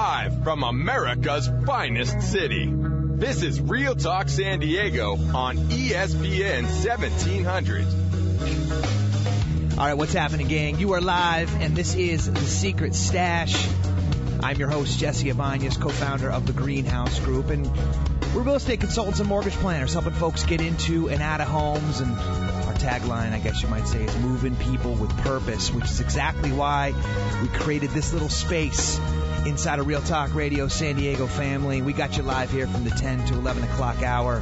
Live from America's finest city. This is Real Talk San Diego on ESPN 1700. All right, what's happening, gang? You are live, and this is The Secret Stash. I'm your host, Jesse Abanias, co-founder of the Greenhouse Group, and we're real estate consultants and mortgage planners, helping folks get into and out of homes. And our tagline, I guess you might say, is moving people with purpose, which is exactly why we created this little space inside of Real Talk Radio San Diego family. We got you live here from the 10 to 11 o'clock hour.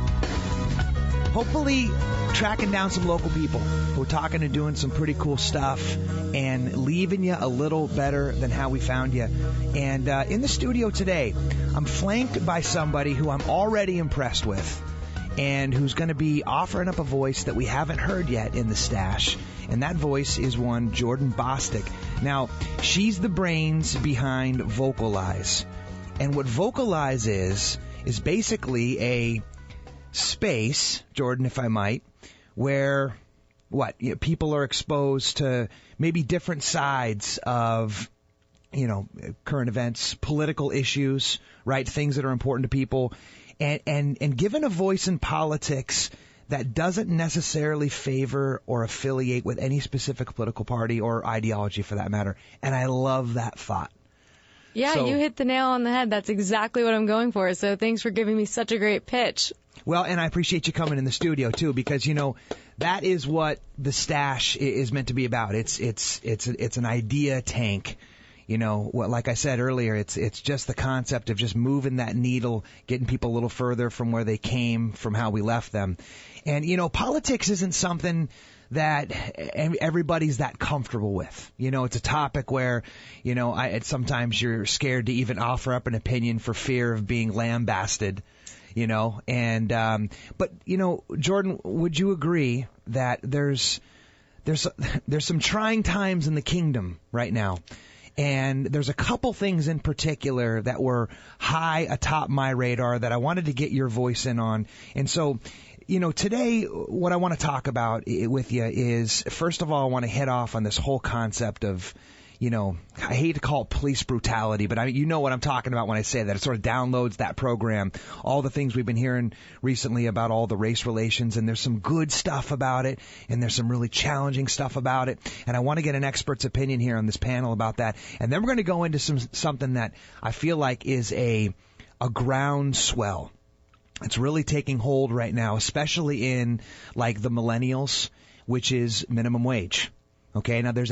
Hopefully tracking down some local people who are talking and doing some pretty cool stuff and leaving you a little better than how we found you. And in the studio today, I'm flanked by somebody who I'm already impressed with and who's going to be offering up a voice that we haven't heard yet in the stash. And that voice is one Jordan Bosstick. Now, she's the brains behind Volkalize. And what Volkalize is basically a space, Jordan, if I might, where people are exposed to maybe different sides of current events, political issues, right? Things that are important to people, and given a voice in politics that doesn't necessarily favor or affiliate with any specific political party or ideology for that matter. And I love that thought. Yeah, so, you hit the nail on the head. That's exactly what I'm going for. So thanks for giving me such a great pitch. Well, and I appreciate you coming in the studio too, because that is what the stash is meant to be about. It's an idea tank. Like I said earlier, it's just the concept of just moving that needle, getting people a little further from where they came, from how we left them. And politics isn't something that everybody's that comfortable with. It's a topic where, sometimes you're scared to even offer up an opinion for fear of being lambasted, but Jordan, would you agree that there's some trying times in the kingdom right now? And there's a couple things in particular that were high atop my radar that I wanted to get your voice in on. And so, today what I want to talk about with you is, first of all, I want to hit off on this whole concept of, I hate to call it police brutality, but you know what I'm talking about when I say that. It sort of downloads that program, all the things we've been hearing recently about all the race relations, and there's some good stuff about it, and there's some really challenging stuff about it, and I want to get an expert's opinion here on this panel about that. And then we're going to go into something that I feel like is a groundswell. It's really taking hold right now, especially in like the millennials, which is minimum wage. Okay, now there's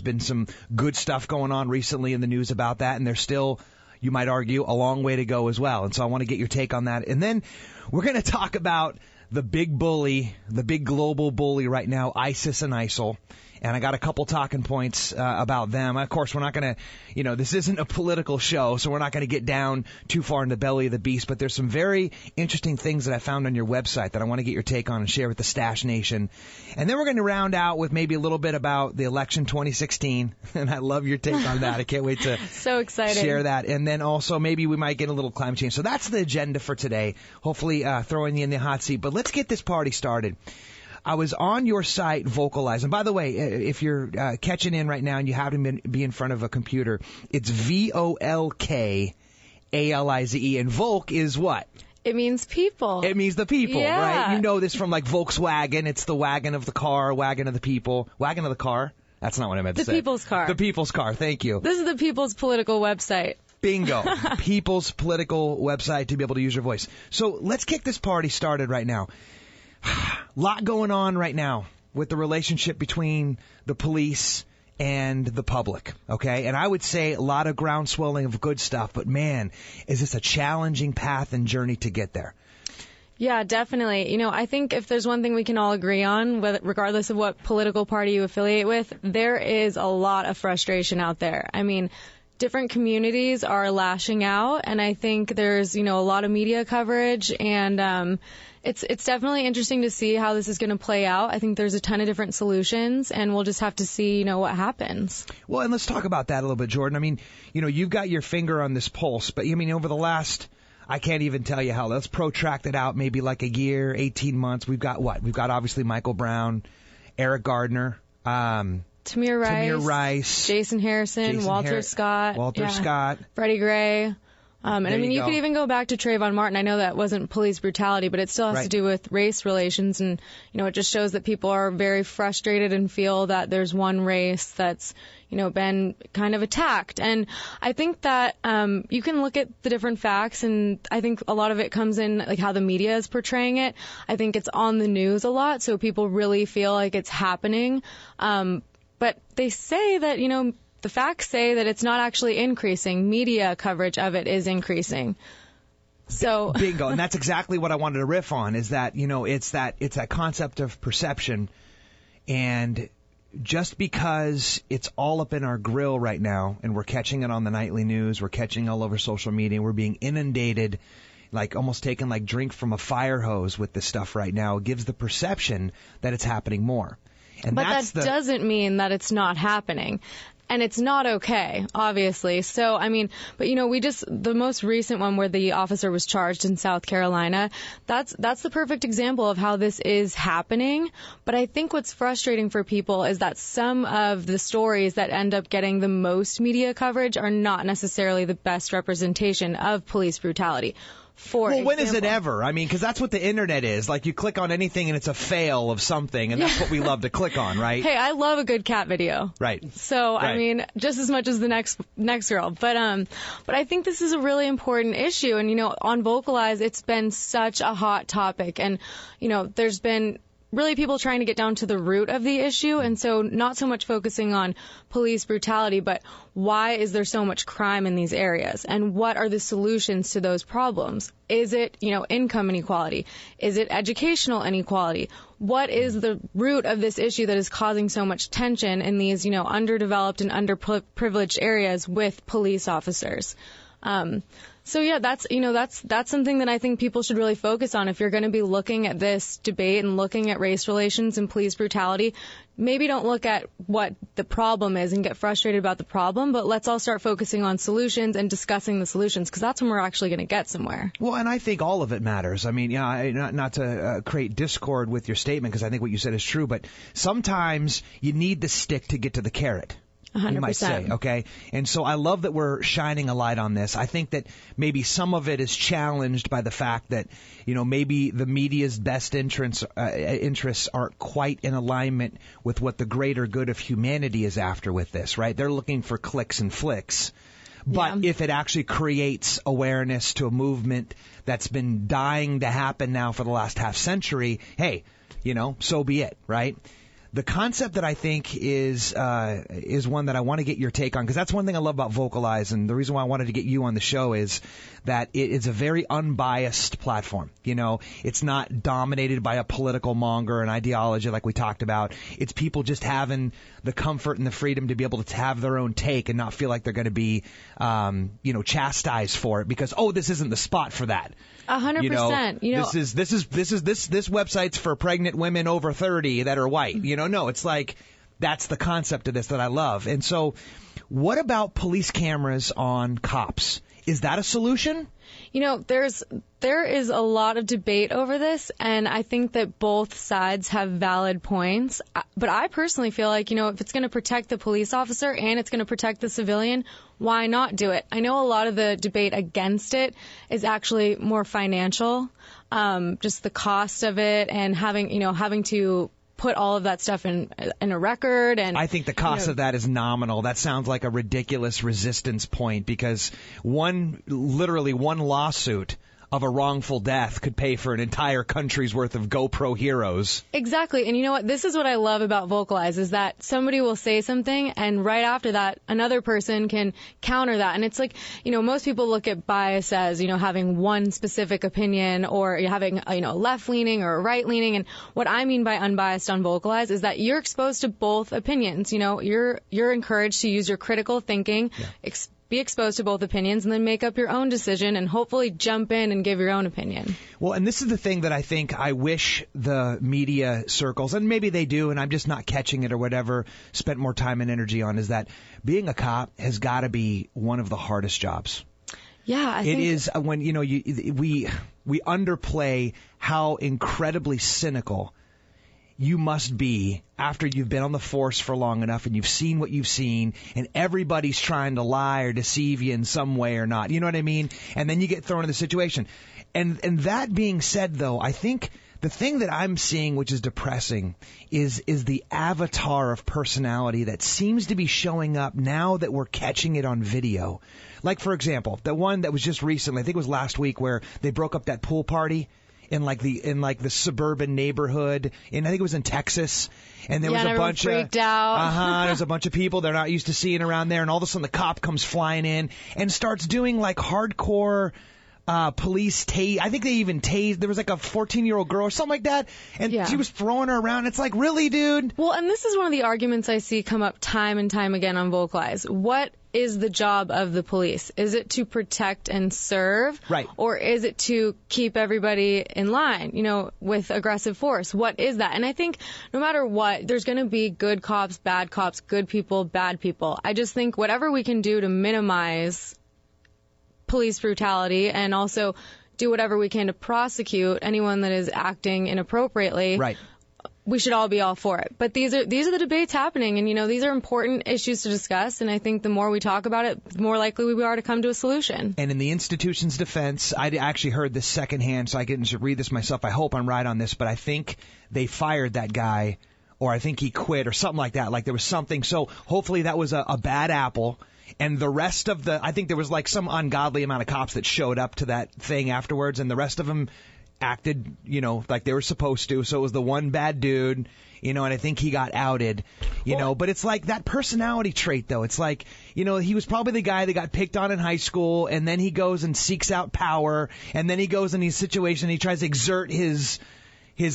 been some good stuff going on recently in the news about that, and there's still, you might argue, a long way to go as well. And so I want to get your take on that. And then we're going to talk about the big bully, the big global bully right now, ISIS and ISIL. And I got a couple talking points about them. Of course, we're not going to, this isn't a political show, so we're not going to get down too far in the belly of the beast. But there's some very interesting things that I found on your website that I want to get your take on and share with the Stash Nation. And then we're going to round out with maybe a little bit about the election 2016. And I love your take on that. I can't wait to so excited share that. And then also maybe we might get a little climate change. So that's the agenda for today. Hopefully throwing you in the hot seat. But let's get this party started. I was on your site, Volkalize. And by the way, if you're catching in right now and you happen to be in front of a computer, it's Volkalize. And Volk is what? It means people. It means the people, yeah. Right? You know this from like Volkswagen. It's the wagon of the car, wagon of the people. Wagon of the car? That's not what I meant to say. The people's car. The people's car. Thank you. This is the people's political website. Bingo. People's political website to be able to use your voice. So let's kick this party started right now. Lot going on right now with the relationship between the police and the public, okay? And I would say a lot of groundswelling of good stuff, but man, is this a challenging path and journey to get there. Yeah, definitely. I think if there's one thing we can all agree on, regardless of what political party you affiliate with, there is a lot of frustration out there. I mean, different communities are lashing out, and I think there's, a lot of media coverage, and it's definitely interesting to see how this is going to play out. I think there's a ton of different solutions, and we'll just have to see, what happens. Well, and let's talk about that a little bit, Jordan. I mean, you've got your finger on this pulse, but over the last, I can't even tell you how, let's protract it out maybe like a year, 18 months. We've got what? We've got obviously Michael Brown, Eric Gardner, Tamir Rice, Jason Harrison, Walter Scott, Freddie Gray. And I mean, you could even go back to Trayvon Martin. I know that wasn't police brutality, but it still has to do with race relations. And, it just shows that people are very frustrated and feel that there's one race that's, been kind of attacked. And I think that you can look at the different facts, and I think a lot of it comes in like how the media is portraying it. I think it's on the news a lot, so people really feel like it's happening. But they say that, the facts say that it's not actually increasing. Media coverage of it is increasing. So bingo, and that's exactly what I wanted to riff on. Is that it's that concept of perception, and just because it's all up in our grill right now, and we're catching it on the nightly news, we're catching all over social media, we're being inundated, like almost taking like drink from a fire hose with this stuff right now. It gives the perception that it's happening more. And but that doesn't mean that it's not happening. And it's not okay, obviously. So, I mean, but the most recent one where the officer was charged in South Carolina, that's the perfect example of how this is happening. But I think what's frustrating for people is that some of the stories that end up getting the most media coverage are not necessarily the best representation of police brutality. When is it ever? I mean, because that's what the internet is. Like, you click on anything and it's a fail of something, and that's what we love to click on, right? Hey, I love a good cat video. Right. So, right. I mean, just as much as the next girl. But I think this is a really important issue. And, on Volkalize, it's been such a hot topic. And, there's been really people trying to get down to the root of the issue. And so not so much focusing on police brutality, but why is there so much crime in these areas? And what are the solutions to those problems? Is it, income inequality? Is it educational inequality? What is the root of this issue that is causing so much tension in these, underdeveloped and underprivileged areas with police officers? So yeah, that's something that I think people should really focus on. If you're going to be looking at this debate and looking at race relations and police brutality, maybe don't look at what the problem is and get frustrated about the problem, but let's all start focusing on solutions and discussing the solutions, because that's when we're actually going to get somewhere. Well, and I think all of it matters. I mean, not to create discord with your statement, because I think what you said is true, but sometimes you need the stick to get to the carrot. 100%. You might say, okay? And so I love that we're shining a light on this. I think that maybe some of it is challenged by the fact that, maybe the media's best interests aren't quite in alignment with what the greater good of humanity is after with this, right? They're looking for clicks and flicks. But if it actually creates awareness to a movement that's been dying to happen now for the last half century, hey, so be it, right? The concept that I think is one that I want to get your take on, because that's one thing I love about Volkalize, and the reason why I wanted to get you on the show is that it is a very unbiased platform. It's not dominated by a political monger and ideology like we talked about. It's people just having the comfort and the freedom to be able to have their own take and not feel like they're going to be, chastised for it because, this isn't the spot for that. 100%. This website's for pregnant women over 30 that are white. No, it's like that's the concept of this that I love. And so, what about police cameras on cops? Is that a solution? There is a lot of debate over this, and I think that both sides have valid points. But I personally feel like, if it's going to protect the police officer and it's going to protect the civilian, why not do it? I know a lot of the debate against it is actually more financial, just the cost of it and having to put all of that stuff in a record. And I think the cost of that is nominal. That sounds like a ridiculous resistance point, because one lawsuit of a wrongful death could pay for an entire country's worth of GoPro heroes. Exactly. And you know what? This is what I love about Volkalize, is that somebody will say something and right after that, another person can counter that. And it's like, most people look at bias as, having one specific opinion or having, left leaning or right leaning. And what I mean by unbiased on Volkalize is that you're exposed to both opinions. You're encouraged to use your critical thinking, be exposed to both opinions, and then make up your own decision and hopefully jump in and give your own opinion. Well, and this is the thing that I think I wish the media circles, and maybe they do, and I'm just not catching it or whatever, spent more time and energy on, is that being a cop has got to be one of the hardest jobs. Yeah, it is when, we underplay how incredibly cynical you must be after you've been on the force for long enough and you've seen what you've seen and everybody's trying to lie or deceive you in some way or not. You know what I mean? And then you get thrown in the situation. And that being said, though, I think the thing that I'm seeing, which is depressing, is the avatar of personality that seems to be showing up now that we're catching it on video. Like, for example, the one that was just recently, I think it was last week, where they broke up that pool party in the suburban neighborhood, and I think it was in Texas, and there was a bunch freaked out. There's a bunch of people they're not used to seeing around there, and all of a sudden the cop comes flying in and starts doing like hardcore police tase. I think they even tased. There was like a 14-year-old girl or something like that, and she was throwing her around. It's like, really, dude? Well, and this is one of the arguments I see come up time and time again on Volkalize. What is the job of the police? Is it to protect and serve? Right. Or is it to keep everybody in line, with aggressive force? What is that? And I think no matter what, there's going to be good cops, good people, bad people. I just think whatever we can do to minimize police brutality and also do whatever we can to prosecute anyone that is acting inappropriately. Right. We should all be all for it. But these are the debates happening, and these are important issues to discuss, and I think the more we talk about it, the more likely we are to come to a solution. And in the institution's defense, I actually heard this secondhand, so I can read this myself. I hope I'm right on this, but I think they fired that guy, or I think he quit or something like that. Like there was something. So hopefully that was a bad apple. And the rest of I think there was like some ungodly amount of cops that showed up to that thing afterwards, and the rest of them acted, like they were supposed to. So it was the one bad dude, and I think he got outed, but it's like that personality trait, though. It's like, he was probably the guy that got picked on in high school, and then he goes and seeks out power, and then he goes in these situations, he tries to exert his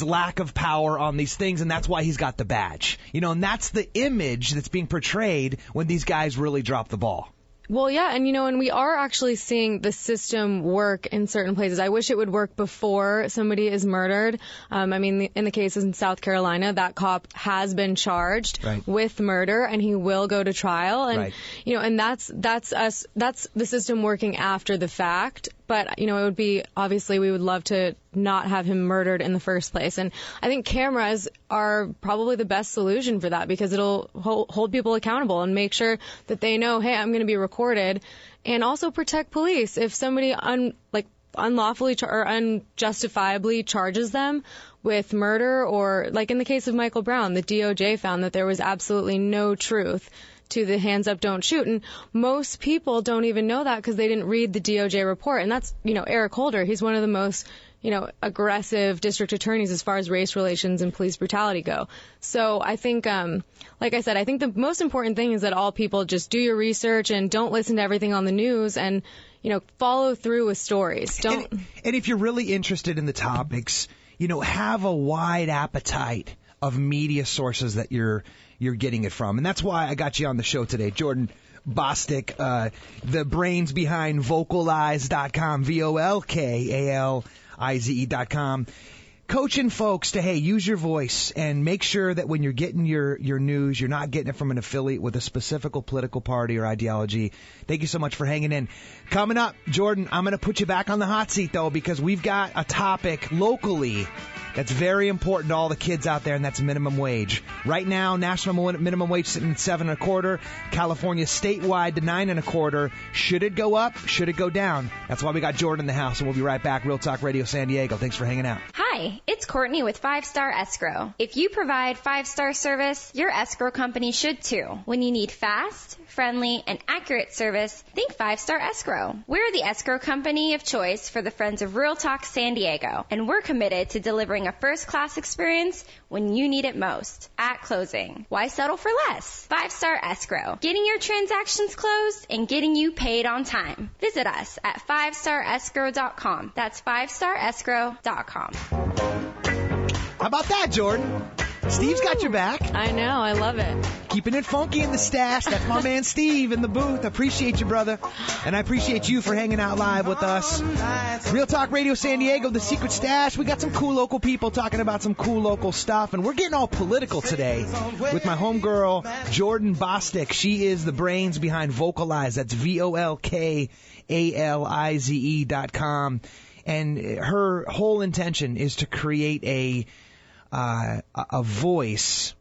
lack of power on these things, and that's why he's got the badge. And that's the image that's being portrayed when these guys really drop the ball. Well, yeah, and and we are actually seeing the system work in certain places. I wish it would work before somebody is murdered. In the cases in South Carolina, that cop has been charged with murder, and he will go to trial. And and that's the system working after the fact. But, it would be, obviously, we would love to not have him murdered in the first place. And I think cameras are probably the best solution for that, because it'll hold people accountable and make sure that they know, hey, I'm going to be recorded, and also protect police. If somebody unlawfully or unjustifiably charges them with murder, or like in the case of Michael Brown, the DOJ found that there was absolutely no truth to the hands up, don't shoot. And most people don't even know that because they didn't read the DOJ report. And that's, Eric Holder. He's one of the most, aggressive district attorneys as far as race relations and police brutality go. So I think, like I said, I think the most important thing is that all people just do your research and don't listen to everything on the news, and, follow through with stories. And if you're really interested in the topics, have a wide appetite of media sources that you're getting it from. And that's why I got you on the show today, Jordan Bosstick, the brains behind Volkalize.com, Volkalize.com, coaching folks to, use your voice and make sure that when you're getting your news, you're not getting it from an affiliate with a specific political party or ideology. Thank you so much for hanging in. Coming up, Jordan, I'm going to put you back on the hot seat, though, because we've got a topic locally that's very important to all the kids out there, and that's minimum wage. Right now, national minimum wage sitting at 7.25. California statewide to 9.25. Should it go up? Should it go down? That's why we got Jordan in the house, and we'll be right back. Real Talk Radio San Diego. Thanks for hanging out. Hi, it's Courtney with 5 Star Escrow. If you provide 5-star service, your escrow company should too. When you need fast, friendly, and accurate service, think 5 Star Escrow. We're the escrow company of choice for the Friends of Real Talk San Diego, and we're committed to delivering a first-class experience when you need it most, at closing. Why settle for less? 5 Star Escrow, getting your transactions closed and getting you paid on time. Visit us at 5starescrow.com. That's 5starescrow.com. How about that, Jordan? Steve's got your back. I know. I love it. Keeping it funky in the stash. That's my man Steve in the booth. I appreciate you, brother. And I appreciate you for hanging out live with us. Real Talk Radio San Diego, the Secret Stash. We got some cool local people talking about some cool local stuff. And we're getting all political today with my homegirl, Jordan Bosstick. She is the brains behind Volkalize. That's Volkalize.com. And her whole intention is to create a a voice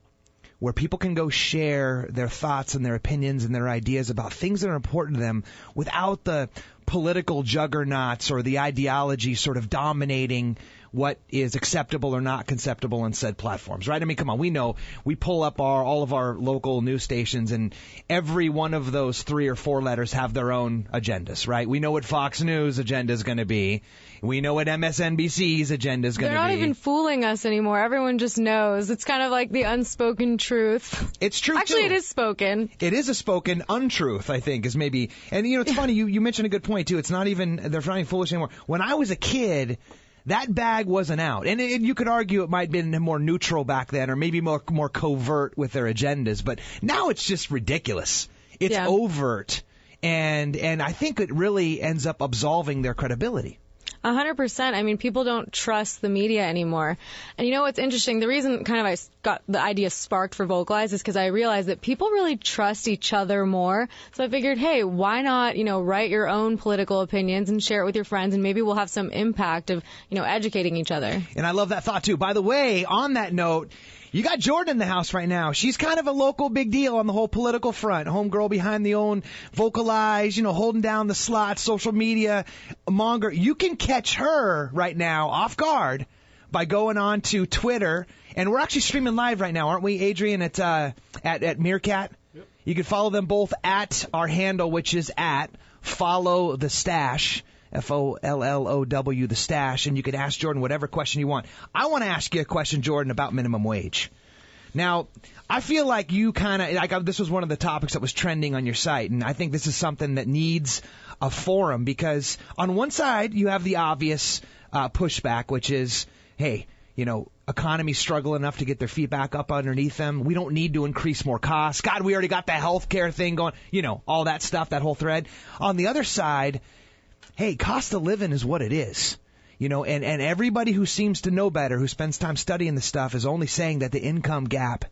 where people can go share their thoughts and their opinions and their ideas about things that are important to them without the political juggernauts or the ideology sort of dominating what is acceptable or not acceptable on said platforms, right? I mean, come on, we know we pull up all of our local news stations, and every one of those 3 or 4 letters have their own agendas, right? We know what Fox News agenda is going to be. We know what MSNBC's agenda is going to be. They're not even fooling us anymore. Everyone just knows. It's kind of like the unspoken truth. It's true, Actually, too. it is spoken. It is a spoken untruth, I think, is maybe. And, it's funny, you mentioned a good point, too. It's not even, they're not even foolish anymore. When I was a kid, that bag wasn't out. And you could argue it might have been more neutral back then, or maybe more covert with their agendas. But now it's just ridiculous. It's overt. And I think it really ends up absolving their credibility. 100%. I mean, people don't trust the media anymore. And you know what's interesting? The reason kind of I got the idea sparked for Volkalize is because I realized that people really trust each other more. So I figured, hey, why not, write your own political opinions and share it with your friends, and maybe we'll have some impact of, educating each other. And I love that thought, too. By the way, on that note, you got Jordan in the house right now. She's kind of a local big deal on the whole political front. Homegirl behind the own Volkalize, holding down the slots, social media monger. You can catch her right now off guard by going on to Twitter. And we're actually streaming live right now, aren't we, Adrian, at Meerkat? Yep. You can follow them both at our handle, which is at Follow the Stash. FOLLOW, the Stash, and you can ask Jordan whatever question you want. I want to ask you a question, Jordan, about minimum wage. Now, I feel like you this was one of the topics that was trending on your site, and I think this is something that needs a forum, because on one side, you have the obvious pushback, which is, hey, economy's struggle enough to get their feet back up underneath them. We don't need to increase more costs. God, we already got the healthcare thing going, all that stuff, that whole thread. On the other side, hey, cost of living is what it is. And everybody who seems to know better, who spends time studying this stuff, is only saying that the income gap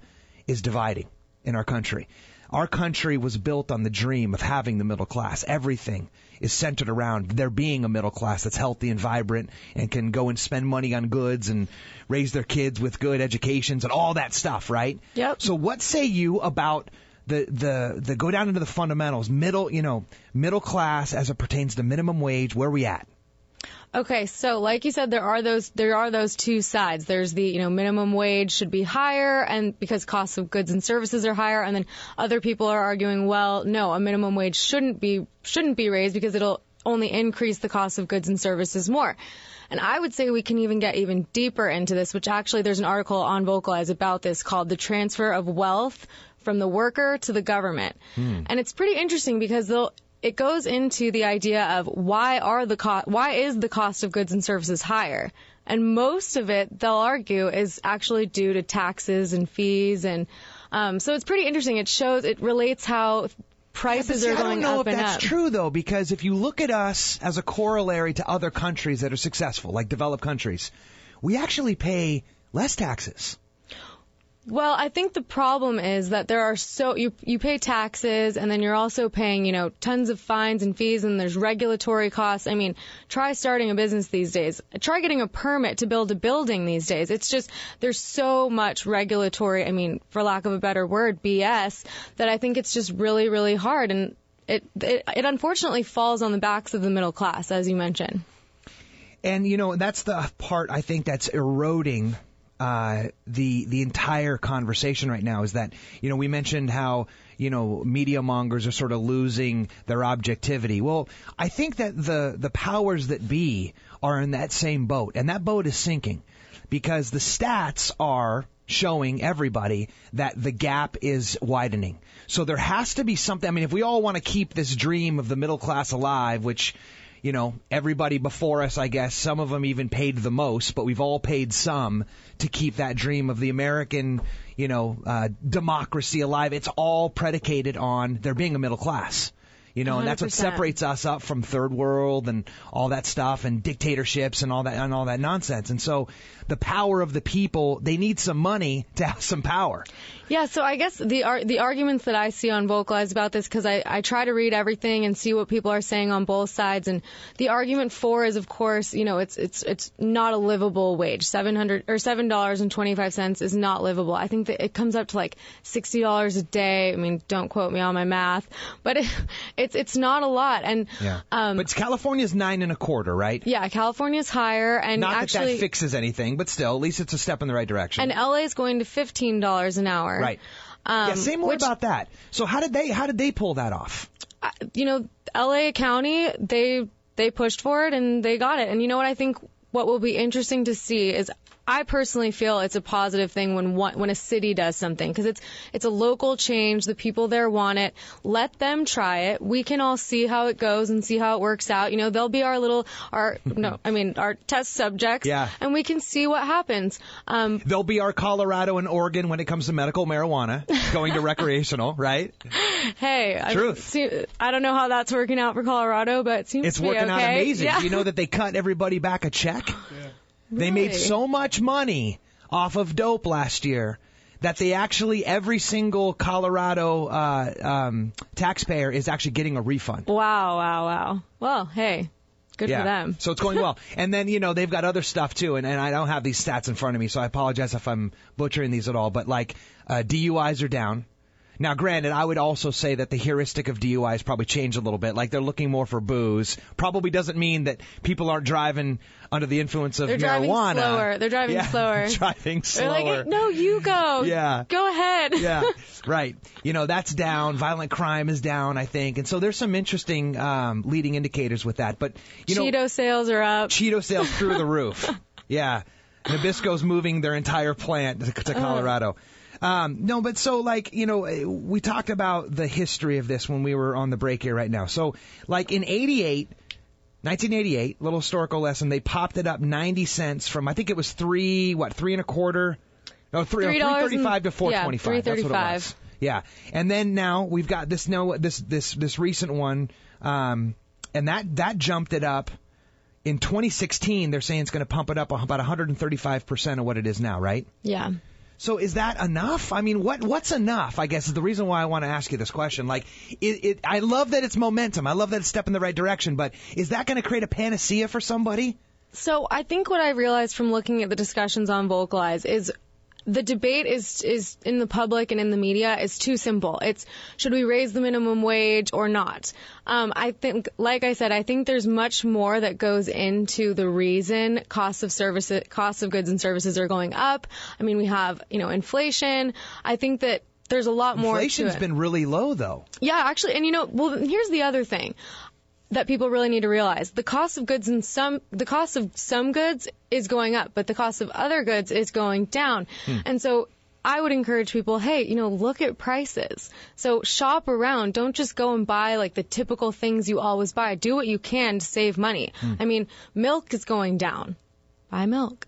is dividing in our country. Our country was built on the dream of having the middle class. Everything is centered around there being a middle class that's healthy and vibrant and can go and spend money on goods and raise their kids with good educations and all that stuff, right? Yep. So what say you about the go down into the fundamentals, middle class as it pertains to minimum wage? Where are we at? Okay, so like you said, there are those two sides. There's the, minimum wage should be higher, and because costs of goods and services are higher, and then other people are arguing, well, no, a minimum wage shouldn't be raised because it'll only increase the cost of goods and services more. And I would say we can even get even deeper into this, which actually there's an article on Volkalize about this called The Transfer of Wealth from the Worker to the Government. And it's pretty interesting because it goes into the idea of why is the cost of goods and services higher? And most of it, they'll argue, is actually due to taxes and fees. And so it's pretty interesting. It relates how prices are going up and up. I don't know if that's true, though, because if you look at us as a corollary to other countries that are successful, like developed countries, we actually pay less taxes. Well, I think the problem is that there are you pay taxes, and then you're also paying, tons of fines and fees, and there's regulatory costs. I mean, try starting a business these days. Try getting a permit to build a building these days. It's just, there's so much regulatory, for lack of a better word, BS, that I think it's just really, really hard. And it unfortunately falls on the backs of the middle class, as you mentioned. And, that's the part I think that's eroding the entire conversation right now, is that, we mentioned how, media mongers are sort of losing their objectivity. Well, I think that the powers that be are in that same boat, and that boat is sinking because the stats are showing everybody that the gap is widening. So there has to be something. If we all want to keep this dream of the middle class alive, which, everybody before us, I guess, some of them even paid the most, but we've all paid some to keep that dream of the American, democracy alive. It's all predicated on there being a middle class. And that's what 100%. separates us up from third world and all that stuff and dictatorships and all that nonsense. And so the power of the people, they need some money to have some power. Yeah, so I guess the arguments that I see on Volkalize about this, because I try to read everything and see what people are saying on both sides, and the argument for is, of course, it's not a livable wage. $7.25 is not livable. I think that it comes up to like $60 a day. I mean, don't quote me on my math, but it's not a lot. And but California's 9.25, right? Yeah, California's higher, and not actually, that fixes anything, but still, at least it's a step in the right direction. And LA is going to $15 an hour. Right. Say more about that. So how did they pull that off? LA County, they pushed for it and they got it. And you know what I think what will be interesting to see is, I personally feel it's a positive thing when a city does something, because it's a local change. The people there want it. Let them try it. We can all see how it goes and see how it works out. They'll be our test subjects. Yeah. And we can see what happens. They'll be our Colorado and Oregon when it comes to medical marijuana going to recreational, right? Hey, Truth. I don't know how that's working out for Colorado, but it seems it's to be working okay. out amazing. Yeah. You know that they cut everybody back a check? Yeah. They Really? made so much money off of dope last year that they actually, every single Colorado taxpayer is actually getting a refund. Wow. Well, hey, good for them. So it's going well. And then, they've got other stuff too, and I don't have these stats in front of me, so I apologize if I'm butchering these at all, but DUIs are down. Now, granted, I would also say that the heuristic of DUIs probably changed a little bit. Like, they're looking more for booze. Probably doesn't mean that people aren't driving under the influence of marijuana. They're driving slower. Driving slower. They're like, no, you go. Yeah. Go ahead. Yeah, right. That's down. Violent crime is down, I think. And so there's some interesting leading indicators with that. But, Cheeto sales are up. Cheeto sales through the roof. Yeah. Nabisco's moving their entire plant to Colorado. No, but so we talked about the history of this when we were on the break here right now. So in 1988, little historical lesson, they popped it up 90 cents from, I think it was $3.25? No, $3.35 to $4.25. $3.35. That's what it was. Yeah. And then now we've got this recent one, and that jumped it up. In 2016, they're saying it's going to pump it up about 135% of what it is now, right? Yeah. So is that enough? I mean, what's enough, I guess, is the reason why I want to ask you this question. I love that it's momentum. I love that it's a step in the right direction. But is that going to create a panacea for somebody? So I think what I realized from looking at the discussions on Volkalize is the debate is in the public and in the media is too simple. It's, should we raise the minimum wage or not? I think, like I said, I think there's much more that goes into the reason costs of goods and services are going up. I mean, we have, inflation. I think that there's a lot more to it. Inflation's been really low, though. Yeah, actually, and here's the other thing that people really need to realize. The cost of some goods is going up, but the cost of other goods is going down. And so I would encourage people, hey, look at prices. So shop around. Don't just go and buy the typical things you always buy. Do what you can to save money. I mean, milk is going down. Buy milk.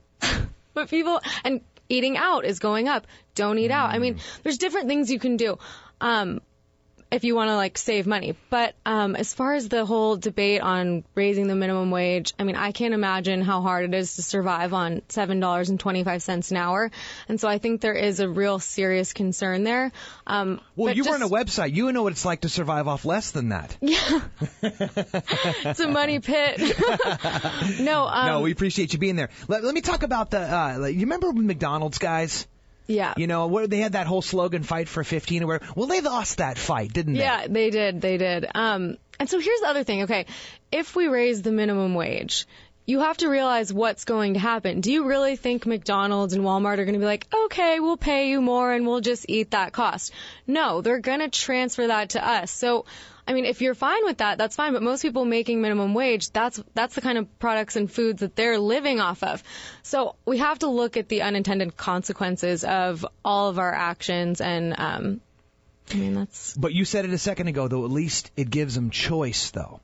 But and eating out is going up. Don't eat out. I mean, there's different things you can do. If you want to save money. But as far as the whole debate on raising the minimum wage, I mean, I can't imagine how hard it is to survive on $7.25 an hour. And so I think there is a real serious concern there. Well, you run a website. You know what it's like to survive off less than that. Yeah. It's a money pit. No, we appreciate you being there. Let me talk about you remember McDonald's guys? Yeah. Where they had that whole slogan, fight for 15 or whatever. Well, they lost that fight, didn't they? Yeah, they did. And so here's the other thing. Okay, if we raise the minimum wage, you have to realize what's going to happen. Do you really think McDonald's and Walmart are going to be like, okay, we'll pay you more and we'll just eat that cost? No, they're going to transfer that to us. So, I mean, if you're fine with that, that's fine. But most people making minimum wage, that's the kind of products and foods that they're living off of. So we have to look at the unintended consequences of all of our actions. And, that's. But you said it a second ago, though, at least it gives them choice, though.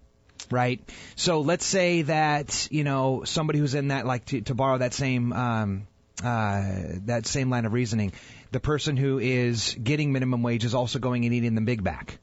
Right? So let's say that, somebody who's in that, to borrow that same line of reasoning, the person who is getting minimum wage is also going and eating the Big Mac.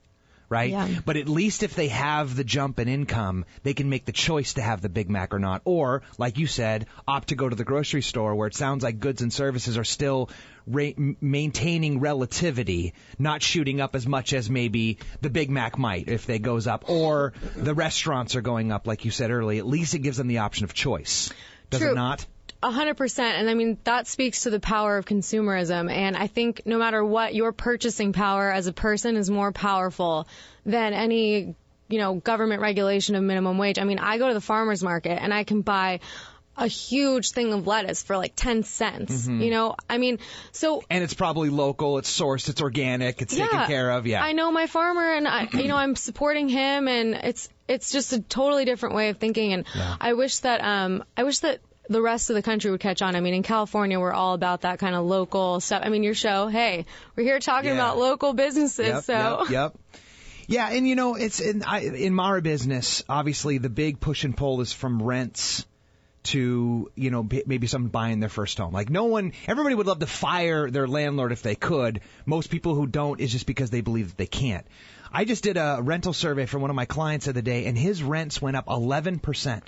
right? Yeah. But at least if they have the jump in income, they can make the choice to have the Big Mac or not. Or, like you said, opt to go to the grocery store where it sounds like goods and services are still maintaining relativity, not shooting up as much as maybe the Big Mac might if they goes up, or the restaurants are going up, like you said earlier. At least it gives them the option of choice. Does True. it not? 100%. And I mean, that speaks to the power of consumerism. And I think no matter what, your purchasing power as a person is more powerful than any, government regulation of minimum wage. I mean, I go to the farmer's market and I can buy a huge thing of lettuce for like 10 cents, I mean, so. And it's probably local, it's sourced, it's organic, it's taken care of, yeah. I know my farmer and I'm supporting him, and it's just a totally different way of thinking. And I wish that the rest of the country would catch on. I mean, in California, we're all about that kind of local stuff. I mean, your show, hey, we're here talking about local businesses, Yep. Yeah, and it's in my business, obviously the big push and pull is from rents to, maybe someone buying their first home. Like everybody would love to fire their landlord if they could. Most people who don't is just because they believe that they can't. I just did a rental survey for one of my clients the other day, and his rents went up 11%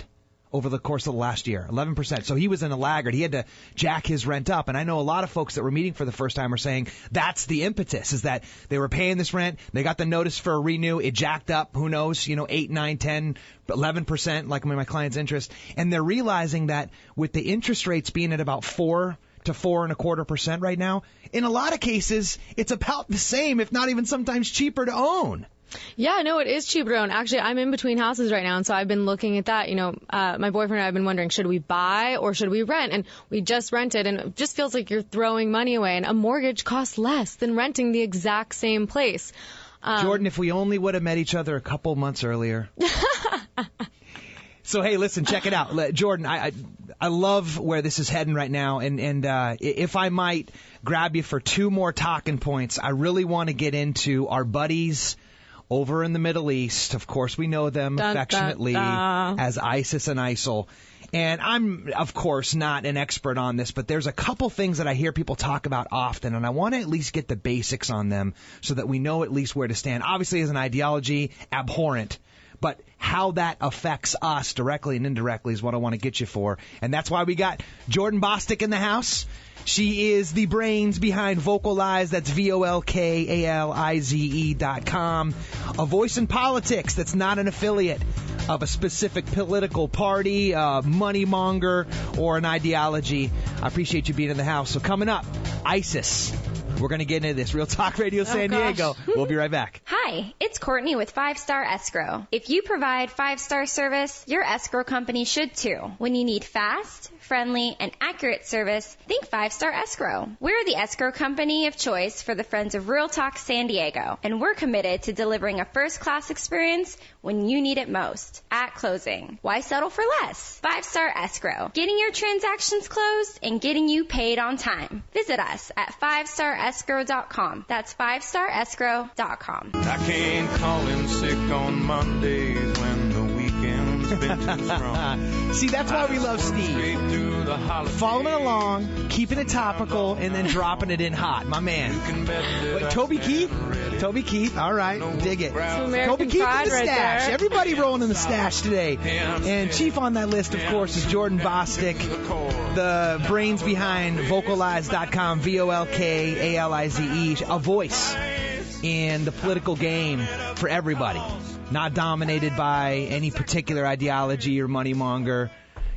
over the course of the last year. 11%. So he was in a laggard. He had to jack his rent up. And I know a lot of folks that were meeting for the first time are saying that's the impetus, is that they were paying this rent, they got the notice for a renew, it jacked up, who knows, 8, 9, 10, 11%, like my client's interest. And they're realizing that with the interest rates being at about 4 to 4.25% right now, in a lot of cases, it's about the same, if not even sometimes cheaper to own. Yeah, no, it is cheaper to own. Actually, I'm in between houses right now, and so I've been looking at that. My boyfriend and I have been wondering, should we buy or should we rent? And we just rented, and it just feels like you're throwing money away, and a mortgage costs less than renting the exact same place. Jordan, if we only would have met each other a couple months earlier. So, hey, listen, check it out. Jordan, I love where this is heading right now, and if I might grab you for 2 more talking points, I really want to get into our buddies over in the Middle East. Of course, we know them affectionately as ISIS and ISIL. And I'm, of course, not an expert on this, but there's a couple things that I hear people talk about often, and I want to at least get the basics on them so that we know at least where to stand. Obviously, as an ideology, abhorrent. But how that affects us directly and indirectly is what I want to get you for. And that's why we got Jordan Bosstick in the house. She is the brains behind Volkalize. That's VOLKALIZE.com. A voice in politics that's not an affiliate of a specific political party, a money monger, or an ideology. I appreciate you being in the house. So coming up, ISIS. We're going to get into this. Real Talk Radio San Diego. We'll be right back. Hi, it's Courtney with 5-Star Escrow. If you provide 5-star service, your escrow company should too. When you need fast, friendly, and accurate service, think 5-Star Escrow. We're the escrow company of choice for the Friends of Real Talk San Diego, and we're committed to delivering a first-class experience when you need it most, at closing. Why settle for less? 5-Star Escrow, getting your transactions closed and getting you paid on time. Visit us at 5starescrow.com. That's 5starescrow.com. I can't call in sick on Mondays when the weekend's been too strong. See, that's why we love Steve. Following along, keeping it topical, and then dropping it in hot. My man. Wait, Toby Keith? Toby Keith. All right. Dig it. Toby Keith in the stash. Everybody rolling in the stash today. And chief on that list, of course, is Jordan Bosstick, the brains behind Volkalize.com, VOLKALIZE, a voice in the political game for everybody, not dominated by any particular ideology or money monger.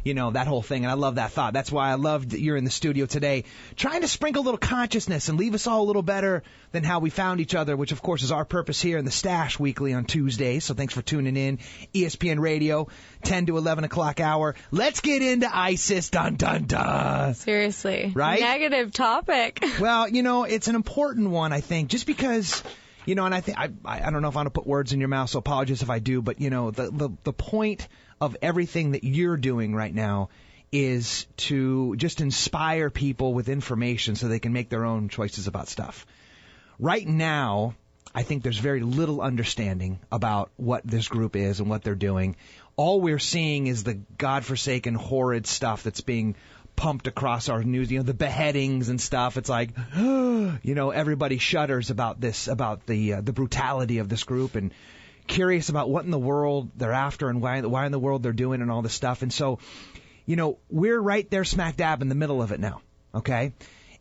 That whole thing. And I love that thought. That's why I loved that you're in the studio today, trying to sprinkle a little consciousness and leave us all a little better than how we found each other, which, of course, is our purpose here in the Stash weekly on Tuesdays. So thanks for tuning in. ESPN Radio, 10 to 11 o'clock hour. Let's get into ISIS. Dun, dun, dun. Seriously. Right? Negative topic. Well, it's an important one, I think, just because... and I think I don't know if I want to put words in your mouth, so apologies if I do, but the point of everything that you're doing right now is to just inspire people with information so they can make their own choices about stuff. Right now, I think there's very little understanding about what this group is and what they're doing. All we're seeing is the godforsaken, horrid stuff that's being pumped across our news, the beheadings and stuff. It's like, everybody shudders about this, about the brutality of this group, and curious about what in the world they're after and why in the world they're doing and all this stuff. And so, we're right there smack dab in the middle of it now. Okay.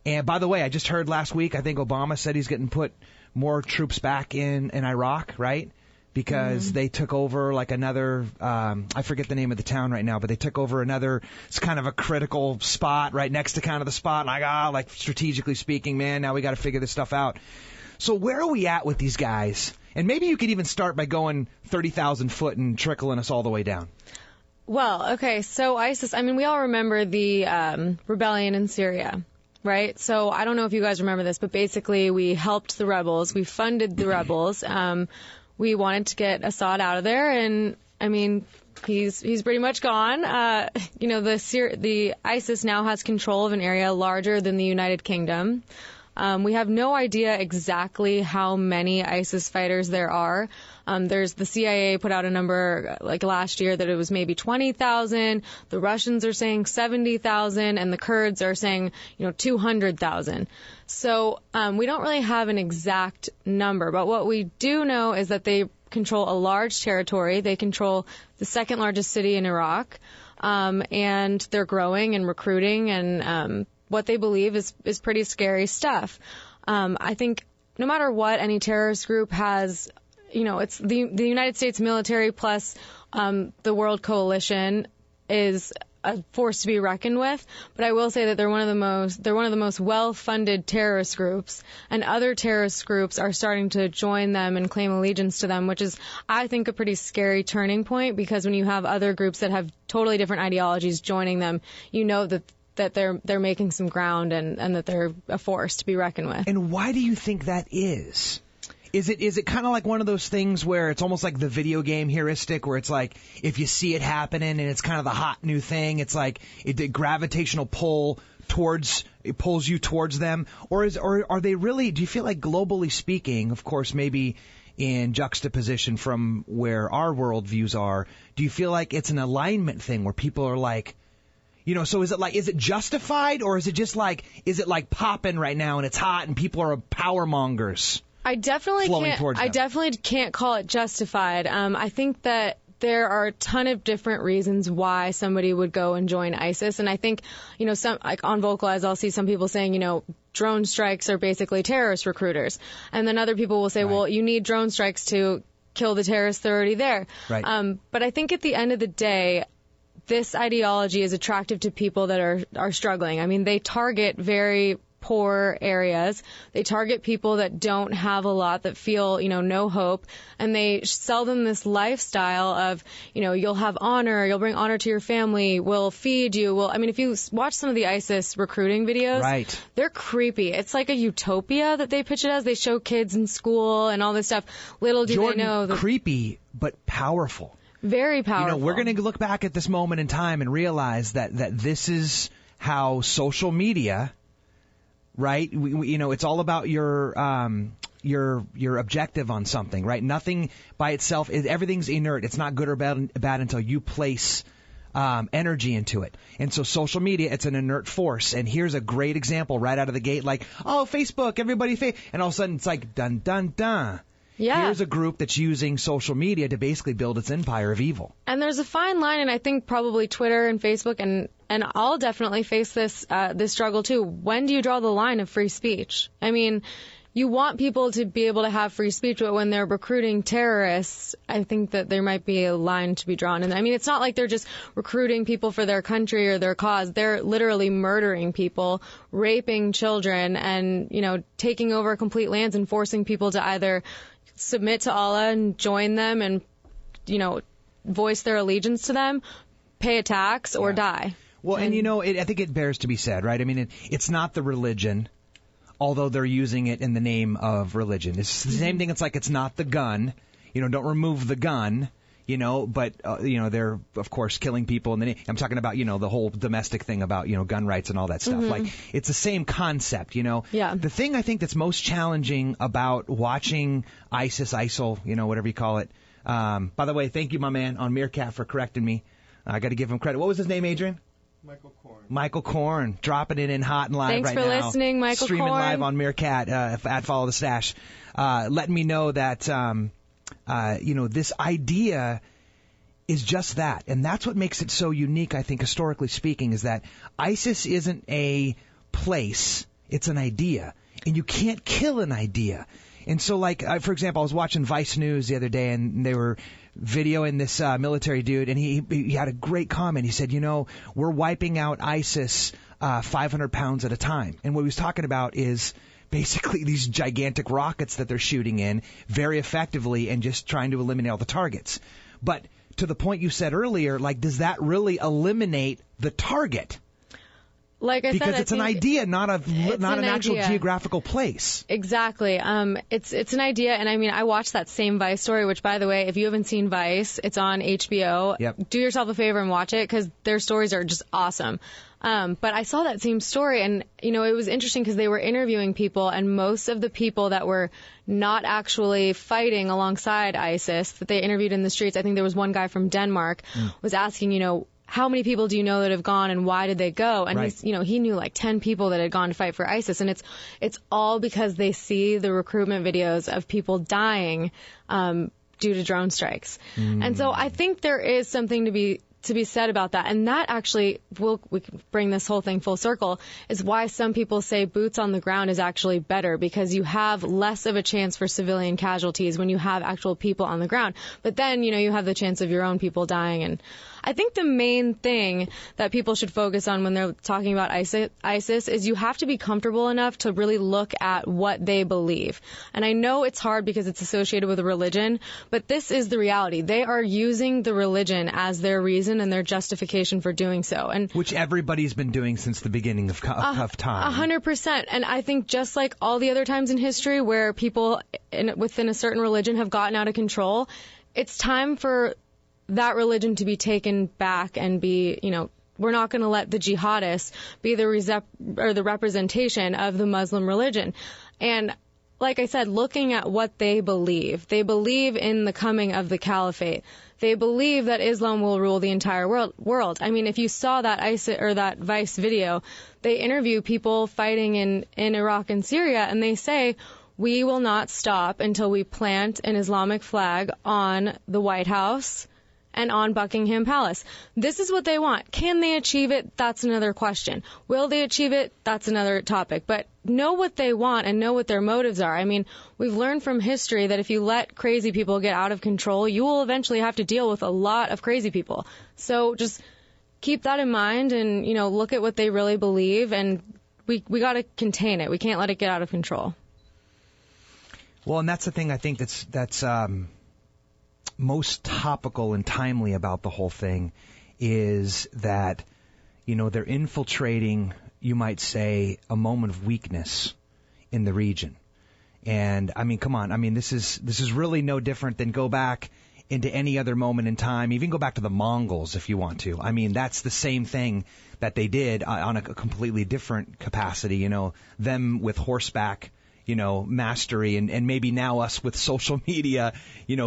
And by the way, I just heard last week, I think Obama said he's getting put more troops back in Iraq, right? Because they took over like another, I forget the name of the town right now, but they took over another, it's kind of a critical spot right next to kind of the spot. Like strategically speaking, man, now we got to figure this stuff out. So where are we at with these guys? And maybe you could even start by going 30,000 foot and trickling us all the way down. Well, okay, so ISIS, we all remember the rebellion in Syria. Right? So I don't know if you guys remember this, but basically we helped the rebels. We funded the rebels. We wanted to get Assad out of there, and he's pretty much gone. The ISIS now has control of an area larger than the United Kingdom. We have no idea exactly how many ISIS fighters there are. There's the CIA put out a number like last year that it was maybe 20,000. The Russians are saying 70,000, and the Kurds are saying 200,000. So we don't really have an exact number, but what we do know is that they control a large territory. They control the second largest city in Iraq, and they're growing and recruiting, and what they believe is pretty scary stuff. I think no matter what any terrorist group has, it's the United States military plus the world coalition is a force to be reckoned with. But I will say that they're one of the most well-funded terrorist groups, and other terrorist groups are starting to join them and claim allegiance to them, which is, I think, a pretty scary turning point, because when you have other groups that have totally different ideologies joining them, that they're making some ground and that they're a force to be reckoned with. And why do you think that is? Is it kind of like one of those things where it's almost like the video game heuristic, where it's like if you see it happening and it's kind of the hot new thing, it's like the gravitational pull pulls you towards them? Or are they really, do you feel like globally speaking, of course maybe in juxtaposition from where our worldviews are, do you feel like it's an alignment thing where people are like, so is it justified, or is it just like, is it like popping right now and it's hot and people are power mongers? I definitely can't call it justified. I think that there are a ton of different reasons why somebody would go and join ISIS. And I think, some, like on Volkalize, I'll see some people saying, drone strikes are basically terrorist recruiters. And then other people will say, well, you need drone strikes to kill the terrorists that are already there. Right. But I think at the end of the day, this ideology is attractive to people that are struggling. They target very poor areas. They target people that don't have a lot, that feel, no hope. And they sell them this lifestyle of, you'll have honor, you'll bring honor to your family, we'll feed you. If you watch some of the ISIS recruiting videos, right, they're creepy. It's like a utopia that they pitch it as. They show kids in school and all this stuff. Little do they know that creepy, but powerful. Very powerful. We're going to look back at this moment in time and realize that this is how social media, right? It's all about your objective on something, right? Nothing by itself, everything's inert. It's not good or bad until you place energy into it. And so social media, it's an inert force. And here's a great example right out of the gate, like, oh, Facebook, everybody, and all of a sudden it's like, dun, dun, dun. Yeah. Here's a group that's using social media to basically build its empire of evil. And there's a fine line, and I think probably Twitter and Facebook, and I'll definitely face this struggle too. When do you draw the line of free speech? You want people to be able to have free speech, but when they're recruiting terrorists, I think that there might be a line to be drawn. And it's not like they're just recruiting people for their country or their cause. They're literally murdering people, raping children, and, taking over complete lands and forcing people to either submit to Allah and join them and, voice their allegiance to them, pay a tax, or die. Well, and I think it bears to be said, right? It's not the religion, although they're using it in the name of religion. It's the same thing. It's like it's not the gun. Don't remove the gun. But they're of course killing people. And I'm talking about the whole domestic thing about gun rights and all that stuff. Like it's the same concept. Yeah. The thing I think that's most challenging about watching ISIL, whatever you call it. By the way, thank you, my man, on Meerkat for correcting me. I got to give him credit. What was his name, Adrian? Michael Korn, dropping it in hot and live Thanks right for now. listening, Michael Streaming Korn. live on Meerkat at Follow the Stash. Letting me know that, this idea is just that. And that's what makes it so unique, I think, historically speaking, is that ISIS isn't a place, it's an idea. And you can't kill an idea. And so, for example, I was watching Vice News the other day, and they were videoing this military dude, and he had a great comment. He said, we're wiping out ISIS 500 pounds at a time. And what he was talking about is basically these gigantic rockets that they're shooting in very effectively and just trying to eliminate all the targets. But to the point you said earlier, does that really eliminate the target? Like I said, because it's an idea, not an actual idea. Geographical place. Exactly. It's an idea, and I mean, I watched that same Vice story, which, by the way, if you haven't seen Vice, it's on HBO. Yep. Do yourself a favor and watch it, because their stories are just awesome. But I saw that same story, and, it was interesting because they were interviewing people, and most of the people that were not actually fighting alongside ISIS that they interviewed in the streets, I think there was one guy from Denmark, was asking, how many people do you know that have gone and why did they go? And right. he knew like 10 people that had gone to fight for ISIS, and it's all because they see the recruitment videos of people dying due to drone strikes. And so I think there is something to be said about that. And that actually, we can bring this whole thing full circle, is why some people say boots on the ground is actually better, because you have less of a chance for civilian casualties when you have actual people on the ground. But then, you have the chance of your own people dying. And I think the main thing that people should focus on when they're talking about ISIS is you have to be comfortable enough to really look at what they believe. And I know it's hard because it's associated with a religion, but this is the reality. They are using the religion as their reason and their justification for doing so. And which everybody's been doing since the beginning of time. 100%. And I think just like all the other times in history where people within a certain religion have gotten out of control, it's time for that religion to be taken back and be, we're not going to let the jihadists be the representation of the Muslim religion. And like I said, looking at what they believe in the coming of the caliphate. They believe that Islam will rule the entire world. I mean, if you saw that that Vice video, they interview people fighting in Iraq and Syria, and they say, we will not stop until we plant an Islamic flag on the White House and on Buckingham Palace. This is what they want. Can they achieve it? That's another question. Will they achieve it? That's another topic. But know what they want and know what their motives are. I mean, we've learned from history that if you let crazy people get out of control, you will eventually have to deal with a lot of crazy people. So just keep that in mind and, look at what they really believe, and we got to contain it. We can't let it get out of control. Well, and that's the thing I think that's most topical and timely about the whole thing is that, they're infiltrating, you might say, a moment of weakness in the region. And I mean, come on. I mean, this is really no different than go back into any other moment in time. Even go back to the Mongols if you want to. I mean, that's the same thing that they did on a completely different capacity, them with horseback, mastery, and maybe now us with social media,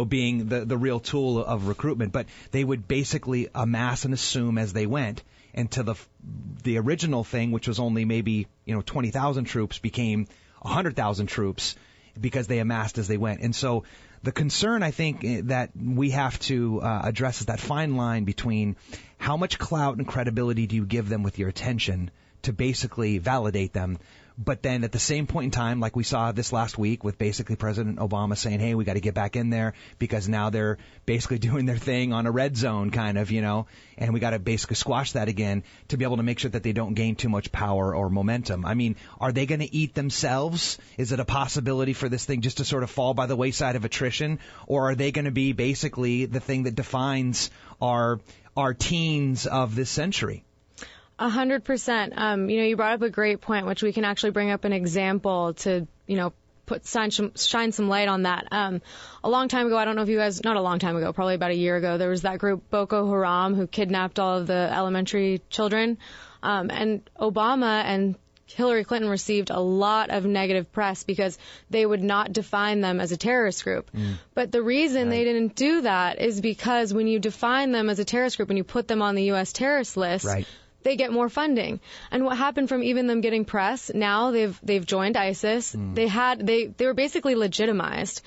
being the real tool of recruitment. But they would basically amass and assume as they went. And to the original thing, which was only maybe, 20,000 troops, became 100,000 troops because they amassed as they went. And so the concern, I think, that we have to address is that fine line between how much clout and credibility do you give them with your attention to basically validate them. But then at the same point in time, like we saw this last week with basically President Obama saying, hey, we got to get back in there because now they're basically doing their thing on a red zone kind of, and we got to basically squash that again to be able to make sure that they don't gain too much power or momentum. I mean, are they going to eat themselves? Is it a possibility for this thing just to sort of fall by the wayside of attrition? Or are they going to be basically the thing that defines our teens of this century? 100%. You brought up a great point, which we can actually bring up an example to, shine some light on that. A long time ago, I don't know if you guys, not a long time ago, probably about a year ago, there was that group Boko Haram who kidnapped all of the elementary children. And Obama and Hillary Clinton received a lot of negative press because they would not define them as a terrorist group. But the reason they didn't do that is because when you define them as a terrorist group and you put them on the U.S. terrorist list, they get more funding. And what happened from even them getting press, now they've joined ISIS. They were basically legitimized.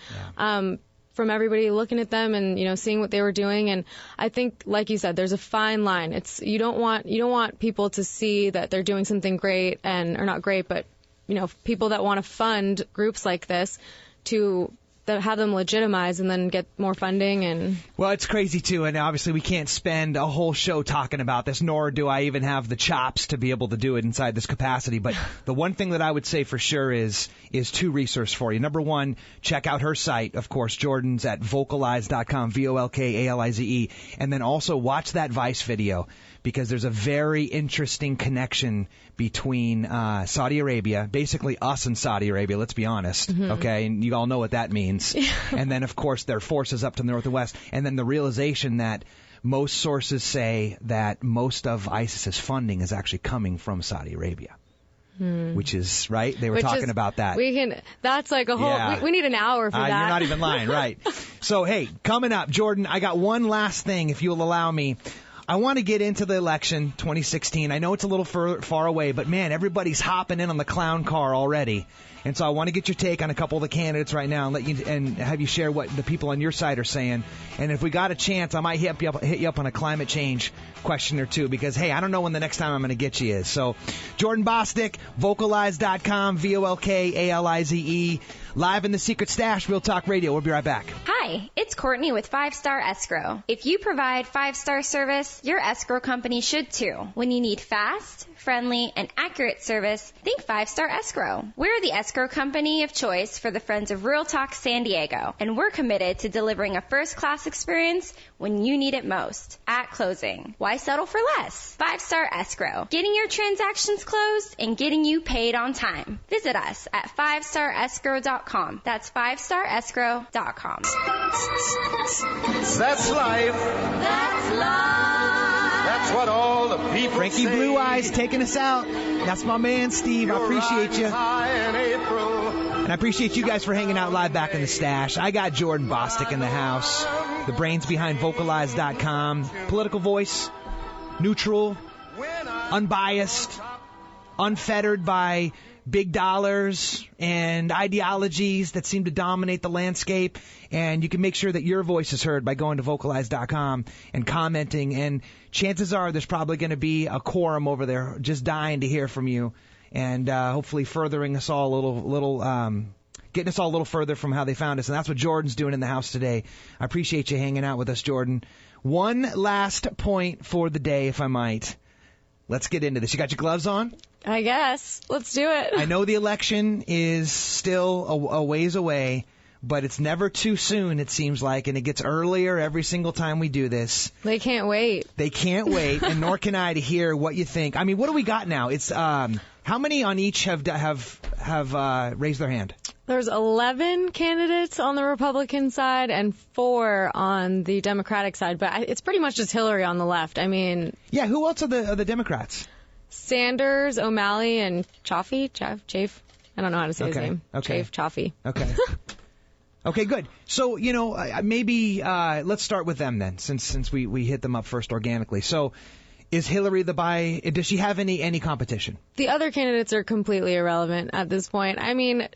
From everybody looking at them and, you know, seeing what they were doing. And I think, like you said, there's a fine line. You don't want people to see that they're doing something great or not great, but, you know, people that want to fund groups like this to have them legitimized and then get more funding. And well, it's crazy too, and obviously we can't spend a whole show talking about this, nor do I even have the chops to be able to do it inside this capacity. But the one thing that I would say for sure is two resources for you. Number one, check out her site, of course. Jordan's at Volkalize.com, Volkalize, and then also watch that Vice video, because there's a very interesting connection between Saudi Arabia, basically us and Saudi Arabia, let's be honest, okay? And you all know what that means. And then, of course, their forces up to the north and west. And then the realization that most sources say that most of ISIS's funding is actually coming from Saudi Arabia. Which is, right? They were talking about that. That's like a whole, we need an hour for that. You're not even lying, right? So, hey, coming up, Jordan, I got one last thing, if you'll allow me. I want to get into the election 2016. I know it's a little far away, but man, everybody's hopping in on the clown car already. And so I want to get your take on a couple of the candidates right now and have you share what the people on your side are saying. And if we got a chance, I might hit you up on a climate change question or two, because, hey, I don't know when the next time I'm going to get you is. So Jordan Bosstick, Volkalize.com, Volkalize, live in the Secret Stash, Real Talk Radio. We'll be right back. Hi, it's Courtney with 5 Star Escrow. If you provide 5-star service, your escrow company should too. When you need fast, friendly, and accurate service, think 5 Star Escrow. We're the escrow company of choice for the Friends of Real Talk San Diego, and we're committed to delivering a first-class experience when you need it most. At closing, why settle for less? 5 Star Escrow, getting your transactions closed and getting you paid on time. Visit us at 5starescrow.com. That's 5starescrow.com. That's life. That's life. That's what all the people Frankie say. Blue Eyes taking us out. That's my man, Steve. I appreciate you. And I appreciate you guys for hanging out live back in the stash. I got Jordan Bosstick in the house. The brains behind Volkalize.com. Political voice. Neutral. Unbiased. Unfettered by big dollars and ideologies that seem to dominate the landscape. And you can make sure that your voice is heard by going to Volkalize.com and commenting. And chances are there's probably going to be a quorum over there just dying to hear from you. And hopefully furthering us all getting us all a little further from how they found us. And that's what Jordan's doing in the house today. I appreciate you hanging out with us, Jordan. One last point for the day, if I might. Let's get into this. You got your gloves on? I guess. Let's do it. I know the election is still a ways away, but it's never too soon, it seems like, and it gets earlier every single time we do this. They can't wait. They can't wait, and nor can I, to hear what you think. I mean, what do we got now? It's how many on each have raised their hand? There's 11 candidates on the Republican side and 4 on the Democratic side, but it's pretty much just Hillary on the left. I mean, yeah. Who else are the Democrats? Sanders, O'Malley, and Chafe. I don't know how to say his name. Okay. Chafe. Okay. Okay, good. So, maybe let's start with them then, since we hit them up first organically. So, is Hillary does she have any competition? The other candidates are completely irrelevant at this point. I mean,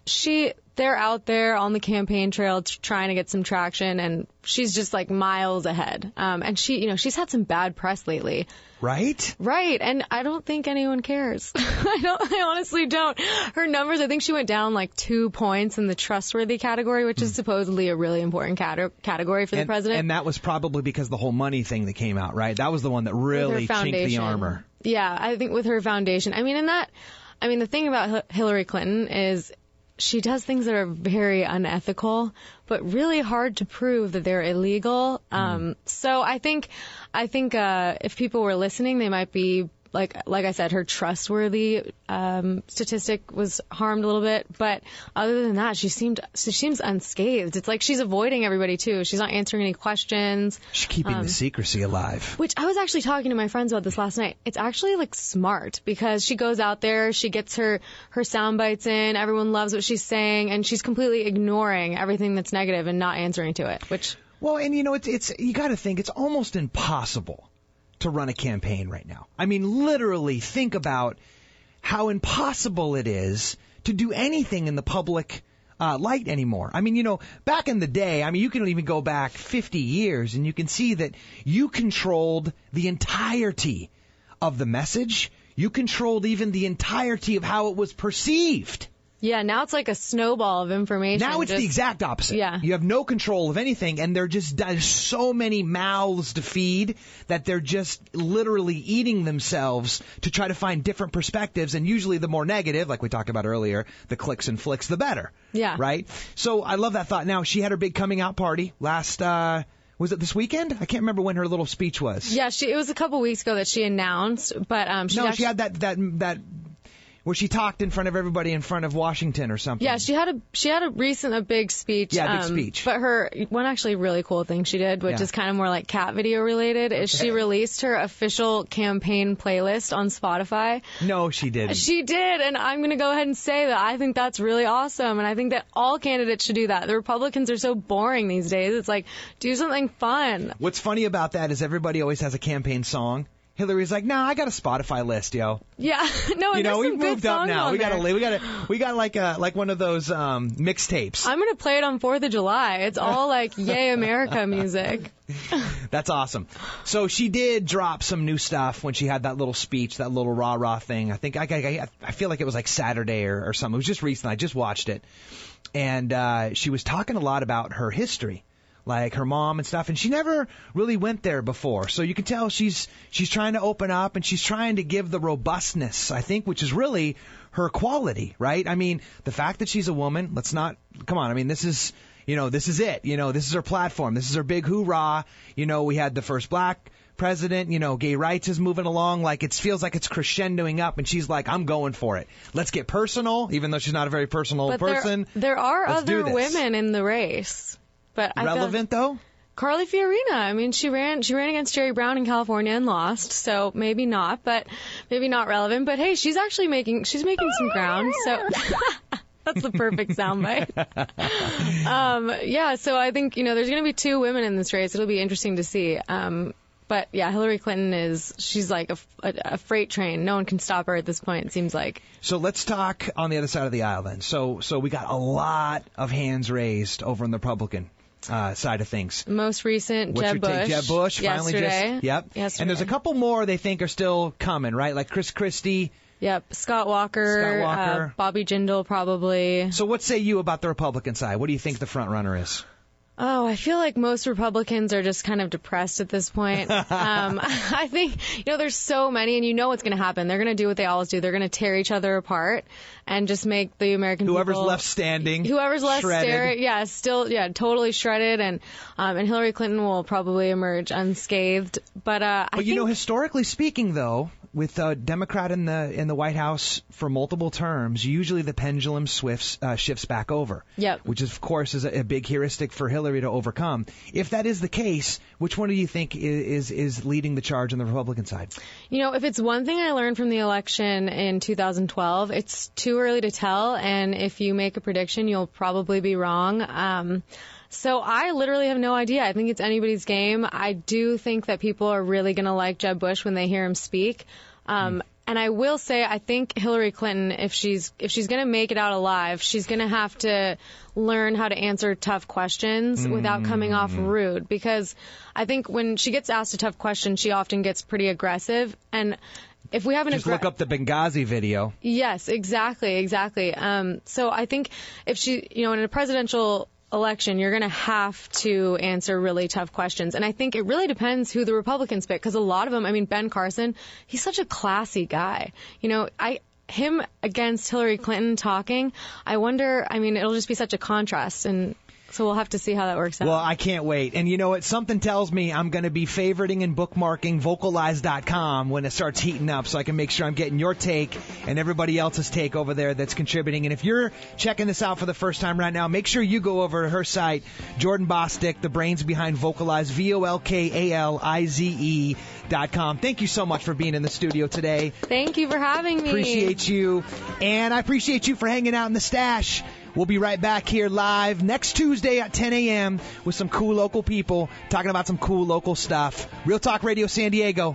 they're out there on the campaign trail trying to get some traction, and she's just like miles ahead. And she's had some bad press lately. Right? Right. And I don't think anyone cares. I honestly don't. Her numbers, I think she went down like 2 points in the trustworthy category, which is supposedly a really important category for the president. And that was probably because the whole money thing that came out, right? That was the one that really chinked the armor. Yeah, I think with her foundation. The thing about Hillary Clinton is she does things that are very unethical, but really hard to prove that they're illegal. So I think if people were listening, they might be like I said, her trustworthy statistic was harmed a little bit, but other than that, she seems unscathed. It's like she's avoiding everybody too. She's not answering any questions. She's keeping the secrecy alive. Which I was actually talking to my friends about this last night. It's actually like smart because she goes out there, she gets her sound bites in, everyone loves what she's saying, and she's completely ignoring everything that's negative and not answering to it. Which well, and it's you got to think it's almost impossible to run a campaign right now. I mean, literally think about how impossible it is to do anything in the public light anymore. I mean, back in the day, I mean, you can even go back 50 years and you can see that you controlled the entirety of the message. You controlled even the entirety of how it was perceived. Yeah, now it's like a snowball of information. Now it's the exact opposite. Yeah. You have no control of anything, and there's so many mouths to feed that they're just literally eating themselves to try to find different perspectives, and usually the more negative, like we talked about earlier, the clicks and flicks, the better. Yeah. Right? So I love that thought. Now, she had her big coming out party last, was it this weekend? I can't remember when her little speech was. Yeah, it was a couple weeks ago that she announced, but she had that where she talked in front of everybody in front of Washington or something. Yeah, she had a big speech. Yeah, big speech. But one actually really cool thing she did, which is kind of more like cat video related, is she released her official campaign playlist on Spotify. No, she didn't. She did, and I'm going to go ahead and say that I think that's really awesome, and I think that all candidates should do that. The Republicans are so boring these days. It's like, do something fun. What's funny about that is everybody always has a campaign song. Hillary's like, nah, I got a Spotify list, yo. Yeah, no, and we've moved up now. We got like one of those mixtapes. I'm gonna play it on 4th of July. It's all like Yay America music. That's awesome. So she did drop some new stuff when she had that little speech, that little rah-rah thing. I think I feel like it was like Saturday or something. It was just recent. I just watched it, and she was talking a lot about her history, like her mom and stuff, and she never really went there before. So you can tell she's trying to open up, and she's trying to give the robustness, I think, which is really her quality, right? I mean, the fact that she's a woman, come on, I mean, this is it. This is her platform. This is her big hoorah. We had the first black president, gay rights is moving along, like it feels like it's crescendoing up, and she's like, I'm going for it. Let's get personal, even though she's not a very personal person. There are other women in the race. But relevant though? Carly Fiorina. I mean, she ran against Jerry Brown in California and lost, so maybe not relevant. But hey, she's making some ground. So that's the perfect soundbite. So I think there's going to be 2 women in this race. It'll be interesting to see. But yeah, Hillary Clinton she's like a freight train. No one can stop her at this point, it seems like. So let's talk on the other side of the aisle then. So we got a lot of hands raised over on the Republican side of things. Most recent, Jeb Bush. Jeb Bush finally yesterday. Yesterday. And there's a couple more they think are still coming, right? Like Chris Christie. Yep, Scott Walker. Bobby Jindal probably. So what say you about the Republican side? What do you think the front runner is? Oh, I feel like most Republicans are just kind of depressed at this point. I think, there's so many, and you know what's going to happen. They're going to do what they always do. They're going to tear each other apart and just make the American whoever's people... left standing. Whoever's left shredded. totally shredded, and Hillary Clinton will probably emerge unscathed. But I think... historically speaking, though, with a Democrat in the White House for multiple terms, usually the pendulum shifts back over. Yep. Which, of course, is a big heuristic for Hillary to overcome. If that is the case, which one do you think is leading the charge on the Republican side? If it's one thing I learned from the election in 2012, it's too early to tell, and if you make a prediction, you'll probably be wrong. So I literally have no idea. I think it's anybody's game. I do think that people are really going to like Jeb Bush when they hear him speak. And I will say, I think Hillary Clinton, if she's going to make it out alive, she's going to have to learn how to answer tough questions without coming off rude. Because I think when she gets asked a tough question, she often gets pretty aggressive. And if we have look up the Benghazi video. Yes, exactly. So I think if she, in a presidential election, you're going to have to answer really tough questions. And I think it really depends who the Republicans pick, because a lot of them, Ben Carson, he's such a classy guy. Him against Hillary Clinton talking, I wonder, it'll just be such a contrast. And so we'll have to see how that works out. Well, I can't wait. And you know what? Something tells me I'm going to be favoriting and bookmarking Volkalize.com when it starts heating up, so I can make sure I'm getting your take and everybody else's take over there that's contributing. And if you're checking this out for the first time right now, make sure you go over to her site, Jordan Bosstick, the brains behind Volkalize, VOLKALIZE.com. Thank you so much for being in the studio today. Thank you for having me. Appreciate you. And I appreciate you for hanging out in the stash We'll be right back here live next Tuesday at 10 a.m. with some cool local people talking about some cool local stuff. Real Talk Radio San Diego.